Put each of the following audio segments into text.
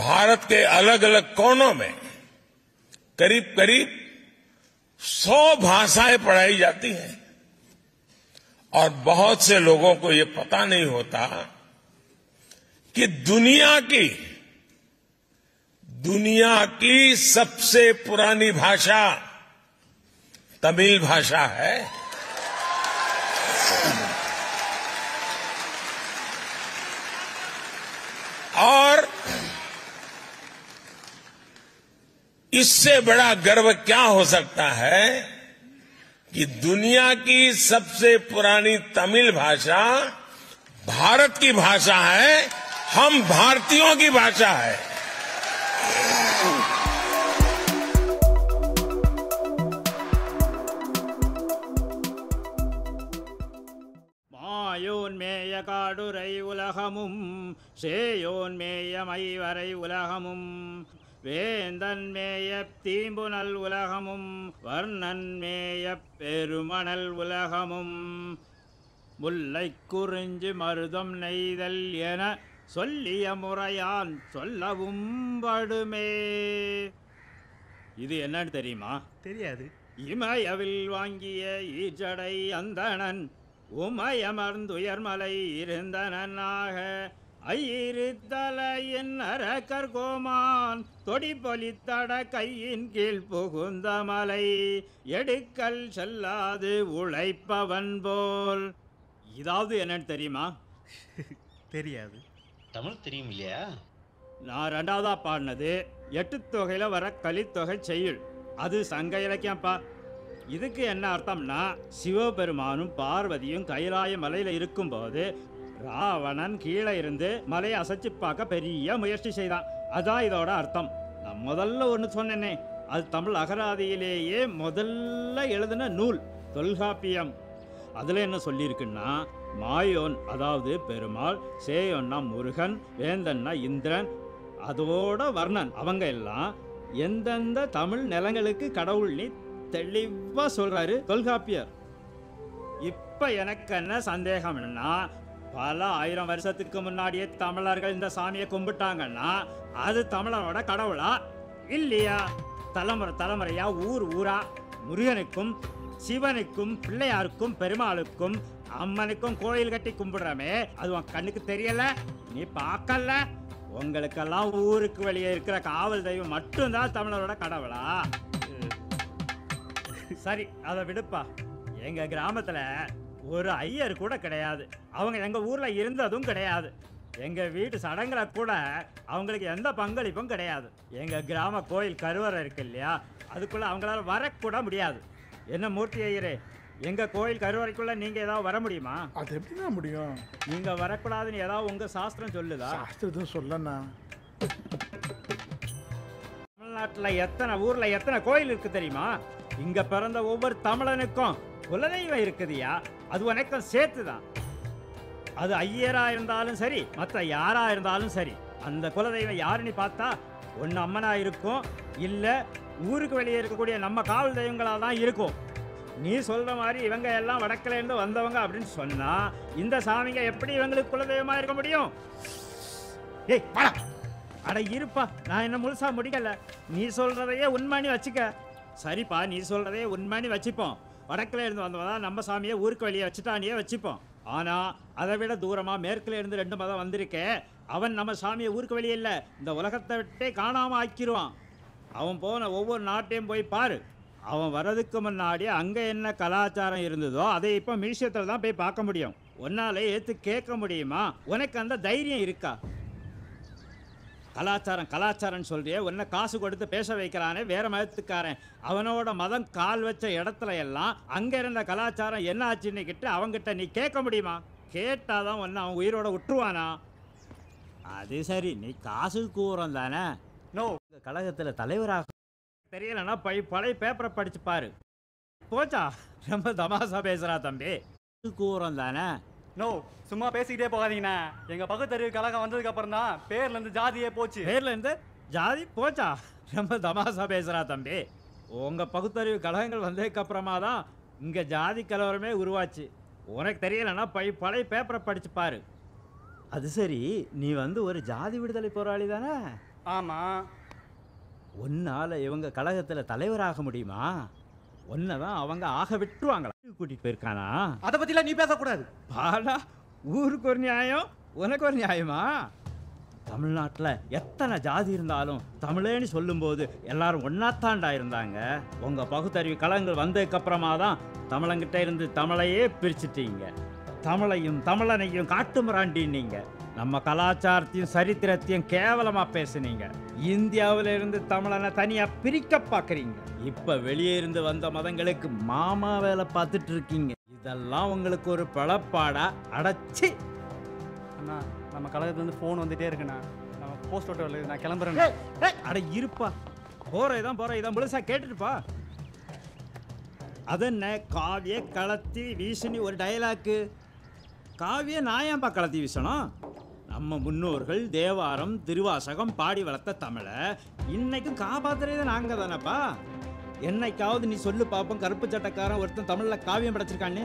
भारत के अलग अलग कोनों में करीब करीब 100 भाषाएं पढ़ाई जाती हैं और बहुत से लोगों को ये पता नहीं होता कि दुनिया की सबसे पुरानी भाषा तमिल भाषा है। और इससे बड़ा गर्व क्या हो सकता है कि दुनिया की सबसे पुरानी तमिल भाषा भारत की भाषा है, हम भारतीयों की भाषा है। மாயோன்மேய காடுரை உலகமும் சேயோன்மேயமை வரை உலகமும் வேந்தன்மேய தீம்புனல் உலகமும் வர்ணன்மேய பெருமணல் உலகமும் முல்லை குறிஞ்சி மருதம் நெய்தல் என சொல்லிய முறையான் சொல்லவும் படுமே. இது என்னன்னு தெரியுமா? தெரியாது. இமயவில் வாங்கிய ஈச்சடை அந்தணன் உமயமர்ந்துயர்மலை இருந்தனாக ஐயிருத்தலையின் அரக்கர் கோமான் தொடிபொலித்தட கையின் கீழ் புகுந்த மலை எடுக்கல் செல்லாது உழைப்பவன் போல். இதாவது என்னன்னு தெரியுமா? தெரியாது. தமிழ் தெரியும் இல்லையா? நான் ரெண்டாவதா பாடினது 8 தொகையில வர கலித்தொகை செய்யுள். அது சங்க இலக்கியம்ப்பா. இதுக்கு என்ன அர்த்தம்னா, சிவபெருமானும் பார்வதியும் கைலாய மலையில இருக்கும்போது ராவணன் கீழே இருந்து மலையை அசைச்சு பார்க்க பெரிய முயற்சி செய்தான். அதான் இதோட அர்த்தம். நான் முதல்ல ஒன்று சொன்னேனே, அது தமிழ் அகராதியிலேயே முதல்ல எழுதின நூல் தொல்காப்பியம். அதில் என்ன சொல்லியிருக்குன்னா, மாயோன் அதாவது பெருமாள், சேயோன்னா முருகன், வேந்தன்னா இந்திரன், அதோட வர்ணன் அவங்க எல்லாம் எந்தெந்த தமிழ் நிலங்களுக்கு கடவுள்னு தெளிவா சொல்றாரு தொல்காப்பியர். இப்ப எனக்கு என்ன சந்தேகம்னா, பல 1000 வருஷத்துக்கு முன்னாடியே தமிழர்கள் இந்த சாமியை கும்பிட்டாங்கன்னா அது தமிழரோட கடவுளா இல்லையா? தலைமுறையா ஊர் ஊரா முருகனுக்கும் சிவனுக்கும் பிள்ளையாருக்கும் பெருமாளுக்கும் அம்மனுக்கும் கோயில் கட்டி கும்பிடுறமே, அது உன் கண்ணுக்கு தெரியல? நீ பார்க்கல? உங்களுக்கெல்லாம் ஊருக்கு வெளியே இருக்கிற காவல் தெய்வம் மட்டும்தான் தமிழரோட கடவுளா? சரி, அதை விடுப்பா. எங்க கிராமத்துல ஒரு ஐயர் கூட கிடையாது. அவங்க எங்க ஊர்ல இருந்ததும் கிடையாது. எங்க வீட்டு சடங்குல கூட அவங்களுக்கு எந்த பங்களிப்பும் கிடையாது. எங்க கிராம கோயில் கருவறை இருக்கு இல்லையா, அதுக்குள்ள அவங்களால வரக்கூட முடியாது. என்ன மூர்த்தி ஐயரே, எங்க கோயில் கருவறைக்குள்ள நீங்க ஏதாவது வர முடியுமா? அது எப்படிதான் முடியும்? நீங்க வரக்கூடாதுன்னு ஏதாவது உங்க சாஸ்திரம் சொல்லுதா? சாஸ்திரம் சொல்லண்ணா. தமிழ்நாட்டுல எத்தனை ஊர்ல எத்தனை கோயில் இருக்கு தெரியுமா? இங்க பிறந்த ஒவ்வொரு தமிழனுக்கும் குலதெய்வம் இருக்குதுயா. அது உனக்கும் சேர்த்துதான். அது ஐயரா இருந்தாலும் சரி, மற்ற யாரா இருந்தாலும் சரி, அந்த குலதெய்வம் யாருன்னு பார்த்தா ஒன்னு அம்மனா இருக்கும், இல்ல ஊருக்கு வெளியே இருக்கக்கூடிய நம்ம காவல் தெய்வங்களா தான் இருக்கும். நீ சொல்ற மாதிரி இவங்க எல்லாம் வடக்குல இருந்து வந்தவங்க அப்படின்னு சொன்னா இந்த சாமிங்க எப்படி இவங்களுக்கு குலதெய்வமா இருக்க முடியும்? ஏய் வாடா. அட இருப்பா, நான் என்ன முழுசா முடிக்கல. நீ சொல்றதையே உண்மைன்னு வச்சுக்க. சரிப்பா, நீ சொல்றதே உண்மைன்னு வச்சுப்போம். வடக்குல இருந்து வந்தவதான் நம்ம சாமியை ஊருக்கு வெளியே வச்சுட்டானியே வச்சுப்போம். ஆனா அதை விட தூரமா மேற்குல இருந்து 2 மதம் வந்திருக்கே, அவன் நம்ம சாமியை ஊருக்கு வெளியே இல்லை, இந்த உலகத்தை விட்டே காணாம ஆக்கிடுவான். அவன் போன ஒவ்வொரு நாட்டையும் போய் பாரு. அவன் வர்றதுக்கு முன்னாடி அங்க என்ன கலாச்சாரம் இருந்ததோ அதை இப்போ மியூசியத்தில் தான் போய் பார்க்க முடியும். உன்னாலே ஏற்று கேட்க முடியுமா? உனக்கு அந்த தைரியம் இருக்கா? கலாச்சாரம் சொல்றியே, உன்னை காசு கொடுத்து பேச வைக்கிறானே வேற மதத்துக்காரன், அவனோட மதம் கால் வச்ச இடத்துல எல்லாம் அங்க இருந்த கலாச்சாரம் என்ன ஆச்சுன்னு கிட்ட அவங்கிட்ட நீ கேட்க முடியுமா? கேட்டாதான் ஒன்னு அவன் உயிரோட விட்டுருவானா? அது சரி, நீ காசு கூறும் தானே? நோ, கழகத்துல தலைவராக தெரியலன்னா பழைய பேப்பரை படிச்சு பாரு. போச்சா? ரொம்ப தமாசா பேசுறா தம்பி. கூறும் தானே? நோ, சும்மா பேசிக்கிட்டே போகாதீங்கண்ணா. எங்க பகுத்தறிவு கழகம் வந்ததுக்கு அப்புறம் தான் பேர்ல இருந்து ஜாதியே போச்சு. பேர்ல இருந்து ஜாதி போச்சா? ரொம்ப தமாசா பேசுறா தம்பி. உங்க பகுத்தறிவு கழகங்கள் வந்ததுக்கு அப்புறமா தான் இங்க ஜாதி கலவரமே உருவாச்சு. உனக்கு தெரியலன்னா பழைய பேப்பரை படிச்சு பாரு. அது சரி, நீ ஒரு ஜாதி விடுதலை போராளி தானே? ஆமாம். உன்னால இவங்க கழகத்தில் தலைவராக முடியுமா? ஒன்னதான் அவங்க ஆக விட்டுருவாங்களா? கூட்டிட்டு போயிருக்கானா? அதை பற்றிலாம் நீ பேசக்கூடாது. பாடா, ஊருக்கு ஒரு நியாயம் உனக்கு ஒரு நியாயமா? தமிழ்நாட்டில் எத்தனை ஜாதி இருந்தாலும் தமிழேன்னு சொல்லும்போது எல்லாரும் ஒன்னாத்தாண்டா இருந்தாங்க. உங்கள் பகுத்தறிவு கழகங்கள் வந்ததுக்கப்புறமா தான் தமிழங்கிட்ட இருந்து தமிழையே பிரிச்சுட்டீங்க. தமிழையும் தமிழனையும் காட்டு மிராண்டினீங்க. நம்ம கலாச்சாரத்தையும் சரித்திரத்தையும் கேவலமாக பேசுனீங்க. இந்தியாவில இருந்து தமிழனை தனியாக பிரிக்க பார்க்குறீங்க. இப்போ வெளியே இருந்து வந்த மதங்களுக்கு மாமா வேலை பார்த்துட்டு இருக்கீங்க. இதெல்லாம் உங்களுக்கு ஒரு பழப்பாடா? அடைச்சி அண்ணா, நம்ம கழகத்துலேருந்து ஃபோன் வந்துகிட்டே இருக்குண்ணா. நம்ம போஸ்ட் ஓட்டோ நான் கிளம்புறேன். அட இருப்பா, போற இதான் முழுசா கேட்டுட்டுப்பா. அதென்ன காவிய களத்தி வீசுனி ஒரு டயலாக்கு. காவிய நான் ஏன்பா களத்தி வீசணும்? நம்ம முன்னோர்கள் தேவாரம் திருவாசகம் பாடி வளர்த்த தமிழை இன்னைக்கும் காப்பாத்துறதே நாங்கள் தானேப்பா. என்னைக்காவது நீ சொல்லு பார்ப்போம், கருப்பு சட்டக்காரன் ஒருத்தன் தமிழில் காவியம் படைச்சிருக்கான்னு.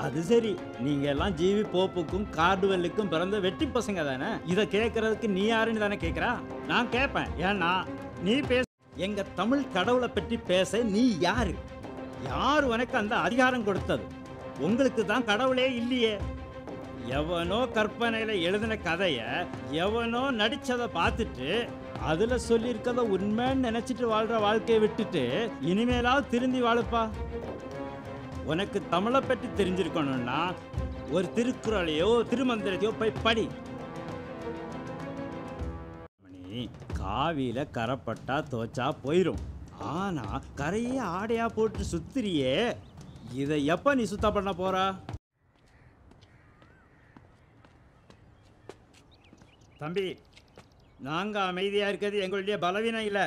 அது சரி, நீங்க எல்லாம் ஜிவி போப்புக்கும் கார்டுவெல்லுக்கும் பிறந்த வெட்டி பசங்க தானே. இதை கேட்கறதுக்கு நீ யாருன்னு தானே கேட்குறா? நான் கேட்பேன். ஏன்னா நீ பேச, எங்க தமிழ் கடவுளை பற்றி பேச நீ யாரு? யார் உனக்கு அந்த அதிகாரம் கொடுத்தது? உங்களுக்கு தான் கடவுளே இல்லையே. எவனோ கற்பனையில எழுதின கதைய எவனோ நடிச்சதை பார்த்துட்டு அதுல சொல்லியிருக்கத உண்மைன்னு நினைச்சிட்டு வாழ்ற வாழ்க்கையை விட்டுட்டு இனிமேலாவது திருந்தி வாழுப்பா. உனக்கு தமிழை பற்றி தெரிஞ்சிருக்கணும்னா ஒரு திருக்குறளையோ திருமந்திரத்தையோ போய் படி. காவியில கரைப்பட்டா தோச்சா போயிரும். ஆனா கரையே ஆடையா போட்டு சுத்திரியே, இதை எப்ப நீ சுத்தம் பண்ண போறா? தம்பி, நாங்க அமைதியா இருக்கிறது எங்களுடைய பலவீனம் இல்லை,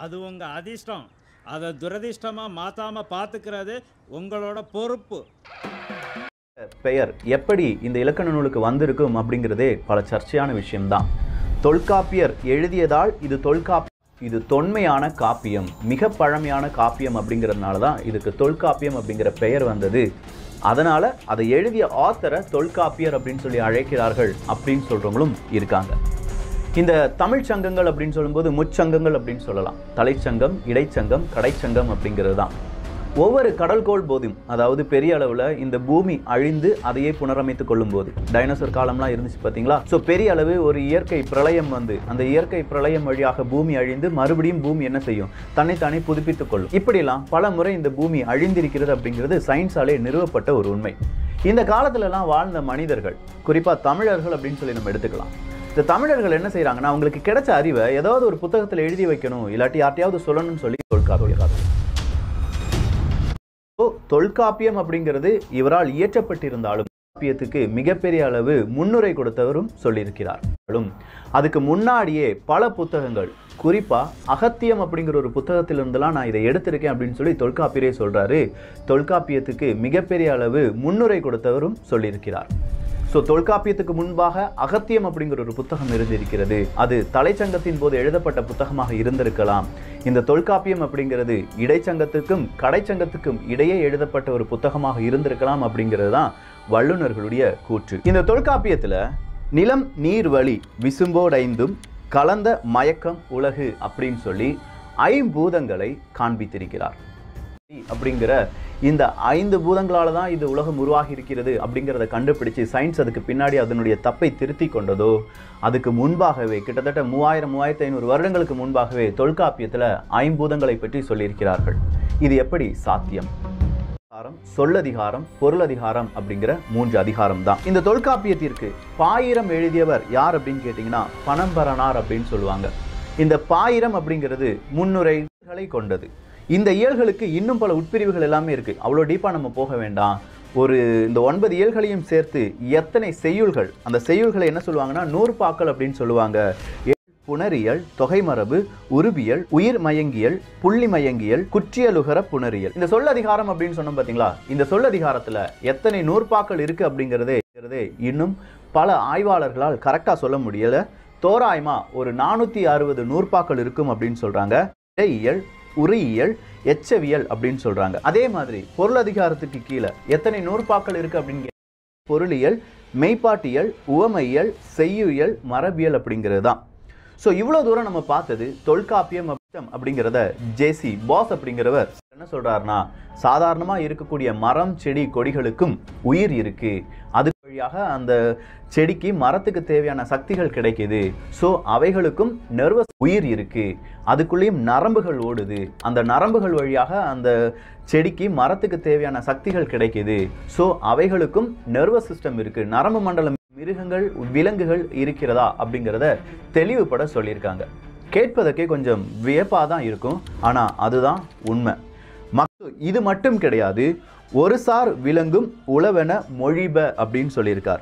அது உங்க அதிர்ஷ்டம். அதை துரதிர்ஷ்டமா மாத்தாம பார்த்துக்கிறது உங்களோட பொறுப்பு. பெயர் எப்படி இந்த இலக்கண நூலுக்கு வந்திருக்கும் அப்படிங்கிறதே பல சர்ச்சையான விஷயம்தான். தொல்காப்பியர் எழுதியதால் இது இது தொன்மையான காப்பியம், மிக பழமையான காப்பியம் அப்படிங்கிறதுனால தான் இதுக்கு தொல்காப்பியம் அப்படிங்கிற பெயர் வந்தது. அதனால அதை எழுதிய ஆத்தரை தொல்காப்பியர் அப்படின்னு சொல்லி அழைக்கிறார்கள் அப்படின்னு சொல்றவங்களும் இருக்காங்க. இந்த தமிழ் சங்கங்கள் அப்படின்னு சொல்லும்போது முச்சங்கங்கள் அப்படின்னு சொல்லலாம். தலைச்சங்கம், இடைச்சங்கம், கடைச்சங்கம் அப்படிங்கிறது தான். ஒவ்வொரு கடல்கோள் போதும், அதாவது பெரிய அளவில் இந்த பூமி அழிந்து அதையே புனரமைத்து கொள்ளும் போது, டைனோசர் காலம்லாம் இருந்துச்சு பார்த்தீங்களா? ஸோ பெரிய அளவு ஒரு இயற்கை பிரளயம் வந்து அந்த இயற்கை பிரளயம் வழியாக பூமி அழிந்து மறுபடியும் பூமி என்ன செய்யும்? தன்னைத்தானே புதுப்பித்துக் கொள்ளும். இப்படிலாம் பல முறை இந்த பூமி அழிந்திருக்கிறது அப்படிங்கிறது சயின்ஸாலே நிறுவப்பட்ட ஒரு உண்மை. இந்த காலத்துலலாம் வாழ்ந்த மனிதர்கள், குறிப்பாக தமிழர்கள் அப்படின்னு சொல்லி நம்ம எடுத்துக்கலாம். இந்த தமிழர்கள் என்ன செய்யறாங்கன்னா, அவங்களுக்கு கிடைச்ச அறிவை ஏதாவது ஒரு புத்தகத்தில் எழுதி வைக்கணும், இல்லாட்டி யார்ட்டையாவது சொல்லணும்னு சொல்லி தொல்காப்பியம் அப்படிங்கிறது இவரால் இயற்றப்பட்டிருந்தாலும் காப்பியத்துக்கு மிகப்பெரிய அளவு முன்னுரை கொடுத்தவரும் சொல்லியிருக்கிறார். அதுக்கு முன்னாடியே பல புத்தகங்கள், குறிப்பா அகத்தியம் அப்படிங்கிற ஒரு புத்தகத்திலிருந்துலாம் நான் இதை எடுத்திருக்கேன் அப்படின்னு சொல்லி தொல்காப்பியரே சொல்றாரு. தொல்காப்பியத்துக்கு மிகப்பெரிய அளவு முன்னுரை கொடுத்தவரும் சொல்லியிருக்கிறார். ஸோ தொல்காப்பியத்துக்கு முன்பாக அகத்தியம் அப்படிங்கிற ஒரு புத்தகம் இருந்திருக்கிறது. அது தலைச்சங்கத்தின் போது எழுதப்பட்ட புத்தகமாக இருந்திருக்கலாம். இந்த தொல்காப்பியம் அப்படிங்கிறது இடைச்சங்கத்துக்கும் கடைச்சங்கத்துக்கும் இடையே எழுதப்பட்ட ஒரு புத்தகமாக இருந்திருக்கலாம் அப்படிங்கிறது தான் வல்லுநர்களுடைய கூற்று. இந்த தொல்காப்பியத்தில் நிலம் நீர் வழி விசும்போடைந்தும் கலந்த மயக்கம் உலகு அப்படின்னு சொல்லி ஐம்பூதங்களை காண்பித்திருக்கிறார். அப்படிங்கிற இந்த 5 பூதங்களால தான் இது உலகம் உருவாகி இருக்கிறது அப்படிங்கிறத கண்டுபிடிச்சு சயின்ஸ் அதுக்கு பின்னாடி அதனுடைய தப்பை திருத்தி கொண்டதோ, அதுக்கு முன்பாகவே கிட்டத்தட்ட 3000-3500 வருடங்களுக்கு முன்பாகவே தொல்காப்பியத்தில் ஐம்பூதங்களை பற்றி சொல்லியிருக்கிறார்கள். இது எப்படி சாத்தியம்? சொல்லதிகாரம், பொருளதிகாரம் அப்படிங்கிற 3 அதிகாரம் தான். இந்த தொல்காப்பியத்திற்கு பாயிரம் எழுதியவர் யார் அப்படின்னு கேட்டீங்கன்னா பனம்பரனார் அப்படின்னு சொல்லுவாங்க. இந்த பாயிரம் அப்படிங்கிறது முன்னுரைகளை கொண்டது. இந்த இயல்களுக்கு இன்னும் பல உட்பிரிவுகள் எல்லாமே இருக்கு. அவ்வளோ டீப்பா நம்ம போக வேண்டாம். இந்த 9 இயல்களையும் சேர்த்து எத்தனை செய்யுள்கள், அந்த செய்யுள்களை என்ன சொல்லுவாங்கன்னா நூற்பாக்கள் அப்படின்னு சொல்லுவாங்க. புணரியல், தொகைமரபு, உருபியல், உயிர் மயங்கியல், புள்ளி மயங்கியல், குற்றியலுகர புணரியல். இந்த சொல்லதிகாரம் அப்படின்னு சொன்னோம் பார்த்தீங்களா? இந்த சொல்லதிகாரத்துல எத்தனை நூற்பாக்கள் இருக்கு அப்படிங்கிறதே இன்னும் பல ஆய்வாளர்களால் கரெக்டா சொல்ல முடியல. தோராயமா ஒரு 460 நூற்பாக்கள் இருக்கும் அப்படின்னு சொல்றாங்க. இடையியல், உரியியல், எச்சவியல் அப்படின்னு சொல்றாங்க. அதே மாதிரி பொருளதிகாரத்துக்கு கீழே எத்தனை நூற்பாக்கள் இருக்கு அப்படின்னு பொருளியல், மெய்ப்பாட்டியல், உவமையியல், செய்யுளியல், மரபியல் அப்படிங்கிறது தான். ஸோ இவ்வளோ தூரம் நம்ம பார்த்தது தொல்காப்பியம் அப்படிங்கிறத ஜேசி பாஸ் அப்படிங்கிறவர் என்ன சொல்றாருன்னா, சாதாரணமாக இருக்கக்கூடிய மரம், செடி, கொடிகளுக்கும் உயிர் இருக்கு. அது வழியாக அந்த செடிக்கு, மரத்துக்கு தேவையான சக்திகள் கிடைக்குது. ஸோ அவைகளுக்கும் நர்வஸ் உயிர் இருக்கு, அதுக்குள்ளேயும் நரம்புகள் ஓடுது. அந்த நரம்புகள் வழியாக அந்த செடிக்கு, மரத்துக்கு தேவையான சக்திகள் கிடைக்குது. ஸோ அவைகளுக்கும் நர்வஸ் சிஸ்டம் இருக்கு, நரம்பு மண்டலம், மிருகங்கள், விலங்குகள் இருக்கிறதா அப்படிங்கிறத தெளிவுபட சொல்லியிருக்காங்க. கேட்பதற்கே கொஞ்சம் வியப்பாக தான் இருக்கும், ஆனால் அதுதான் உண்மை. இது மட்டும் கிடையாது, ஒரு சார் விலங்கும் உளவென மொழிப அப்படின்னு சொல்லியிருக்கார்.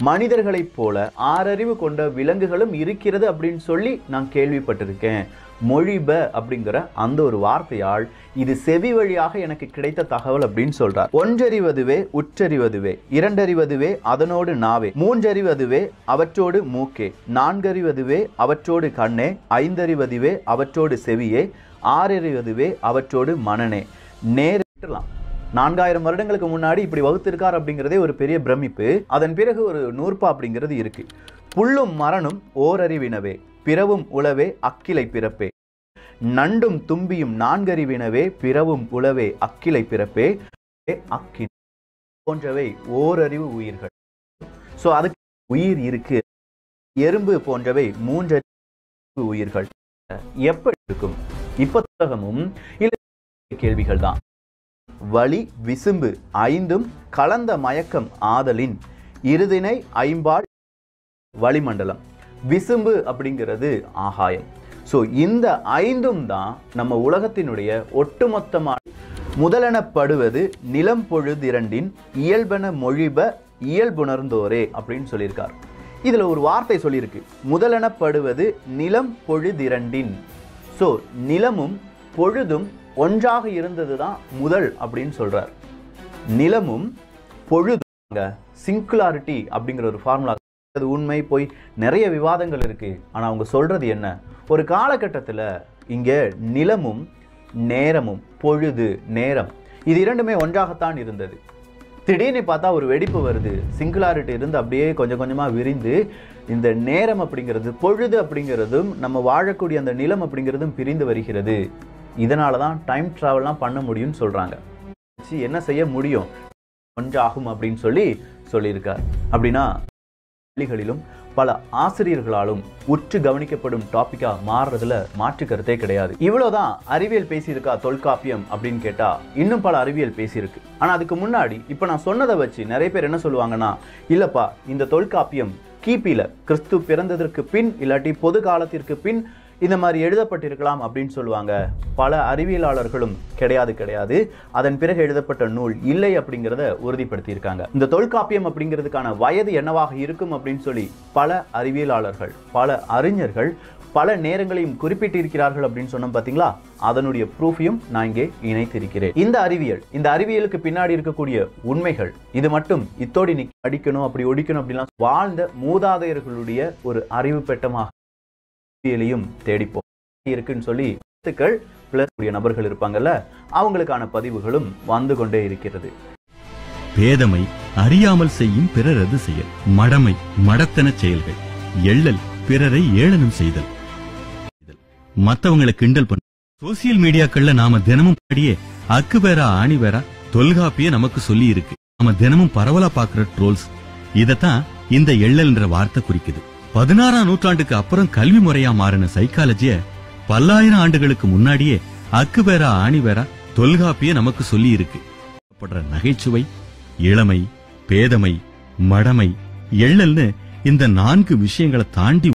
மனிதர்களைப் போல 6 அறிவு கொண்ட விலங்குகளும் இருக்கிறது அப்படின்னு சொல்லி நான் கேள்விப்பட்டிருக்கேன். மொழிப அப்படிங்கிற அந்த ஒரு வார்த்தையால் இது செவி வழியாக எனக்கு கிடைத்த தகவல் அப்படின்னு சொல்றார். ஒன்றறிவதுவே உற்றறிவதுவே, இரண்டறிவதுவே அதனோடு நாவே, மூன்றறிவதுவே அவற்றோடு மூக்கே, நான்கறிவதுவே அவற்றோடு கண்ணே, ஐந்தறிவதுவே அவற்றோடு செவியே, ஆறறிவதுவே அவற்றோடு மனனே. நேரிடலாம் 4000 வருடங்களுக்கு முன்னாடி இப்படி வகுத்திருக்கார் அப்படிங்கிறதே ஒரு பெரிய பிரமிப்பு. அதன் பிறகு ஒரு நூற்பா அப்படிங்கிறது இருக்கு. புல்லும் மரணும் ஓரறிவினவே, பிறவும் உளவே அக்கிலை பிறப்பே, நண்டும் தும்பியும் 4 அறிவினவே, பிறவும் உளவே அக்கிலை பிறப்பே, அக்கி போன்றவை ஓரறிவு உயிர்கள். ஸோ அதுக்கு உயிர் இருக்கு. எறும்பு போன்றவை 3 அறிவு உயிர்கள். எப்படி இருக்கும்? இப்ப புத்தகமும் கேள்விகள் தான். வலி விசும்பு 5 கலந்த மயக்கம் ஆதலின் இருதினை ஐம்பால் வளிமண்டலம். விசும்பு அப்படிங்கிறது ஆகாயம். ஸோ இந்த 5ம் தான் நம்ம உலகத்தினுடைய ஒட்டுமொத்தமான முதலெனப்படுவது நிலம் பொழுதிரண்டின் இயல்பென மொழிப இயல்புணர்ந்தோரே அப்படின்னு சொல்லியிருக்கார். இதுல ஒரு வார்த்தை சொல்லியிருக்கு, முதலெனப்படுவது நிலம் பொழுதிரண்டின். ஸோ நிலமும் பொழுதும் ஒன்றாக இருந்தது தான் முதல் அப்படின்னு சொல்றார். நிலமும் பொழுதும் சிங்குலாரிட்டி அப்படிங்கிற ஒரு ஃபார்முலா. அது உண்மை போய் நிறைய விவாதங்கள் இருக்கு. ஆனா அவங்க சொல்றது என்ன, ஒரு காலகட்டத்தில் இங்க நிலமும் நேரமும், பொழுது நேரம், இது இரண்டுமே ஒன்றாகத்தான் இருந்தது. திடீர்னு பார்த்தா ஒரு வெடிப்பு வருது, சிங்குலாரிட்டி இருந்து அப்படியே கொஞ்சம் கொஞ்சமா விரிந்து இந்த நேரம் அப்படிங்கிறது, பொழுது அப்படிங்கிறதும், நம்ம வாழக்கூடிய அந்த நிலம் அப்படிங்கிறதும் பிரிந்து வருகிறது. இதனால தான் டைம் டிராவல்லாம் பண்ண முடியும்னு சொல்றாங்க. என்ன செய்ய முடியும், ஒன்றாகும் அப்படின்னு சொல்லியிருக்கார். அப்படின்னா பள்ளிகளிலும் பல ஆசிரியர்களாலும் உற்று கவனிக்கப்படும் டாபிக்கா மாறுறதுல மாற்று கருத்தே கிடையாது. இவ்வளவுதான் அறிவியல் பேசியிருக்கா தொல்காப்பியம் அப்படின்னு கேட்டா இன்னும் பல அறிவியல் பேசியிருக்கு. ஆனா அதுக்கு முன்னாடி இப்ப நான் சொன்னதை வச்சு நிறைய பேர் என்ன சொல்லுவாங்கன்னா, இல்லப்பா இந்த தொல்காப்பியம் கிபில கிறிஸ்து பிறந்ததற்கு பின் இல்லாட்டி பொது காலத்திற்கு பின் இந்த மாதிரி எழுதப்பட்டிருக்கலாம் அப்படின்னு சொல்லுவாங்க. பல அறிவியலாளர்களும் கிடையாது, அதன் பிறகு எழுதப்பட்ட நூல் இல்லை அப்படிங்கிறத உறுதிப்படுத்தியிருக்காங்க. இந்த தொல்காப்பியம் அப்படிங்கிறதுக்கான வயது என்னவாக இருக்கும் அப்படின்னு சொல்லி பல அறிவியலாளர்கள், பல அறிஞர்கள் பல நேரங்களையும் குறிப்பிட்டிருக்கிறார்கள் அப்படின்னு சொன்னோம் பார்த்தீங்களா, அதனுடைய ப்ரூஃபையும் நான் இங்கே இணைத்திருக்கிறேன். இந்த அறிவியலுக்கு பின்னாடி இருக்கக்கூடிய உண்மைகள் இது மட்டும் இத்தோடி அடிக்கணும் அப்படி ஒடிக்கணும் அப்படிலாம் வாழ்ந்த மூதாதையர்களுடைய ஒரு அறிவு பெட்டமாக தேடிப்போம் இருக்குன்னு சொல்லி நபர்கள் இருப்பாங்கல்ல, அவங்களுக்கான பதிவுகளும் வந்து கொண்டே இருக்கிறது. பேதமை அறியாமல் செய்யும் பிறரது செயல், மடமை மடத்தன செயல்கள், எள்ளல் பிறரை ஏளனம் செய்தல், மத்தவங்களை கிண்டல் பண்ண. சோசியல் மீடியாக்கள்ல நாம தினமும் பாடியே அக்கு வேறா ஆணி வேறா தொல்காப்பிய நமக்கு சொல்லி இருக்கு. நாம தினமும் பரவலா பாக்குற ட்ரோல்ஸ், இதத்தான் இந்த எள்ளல் என்ற வார்த்தை குறிக்குது. 16ஆம் நூற்றாண்டுக்கு அப்புறம் கல்வி முறையா மாறின சைக்காலஜிய பல்லாயிரம் ஆண்டுகளுக்கு முன்னாடியே அக்கு வேறா ஆணி வேறா தொல்காப்பிய நமக்கு சொல்லி இருக்கு. நகைச்சுவை, இளமை, பேதமை, மடமை, எள்ளல்னு இந்த 4 விஷயங்களை தாண்டி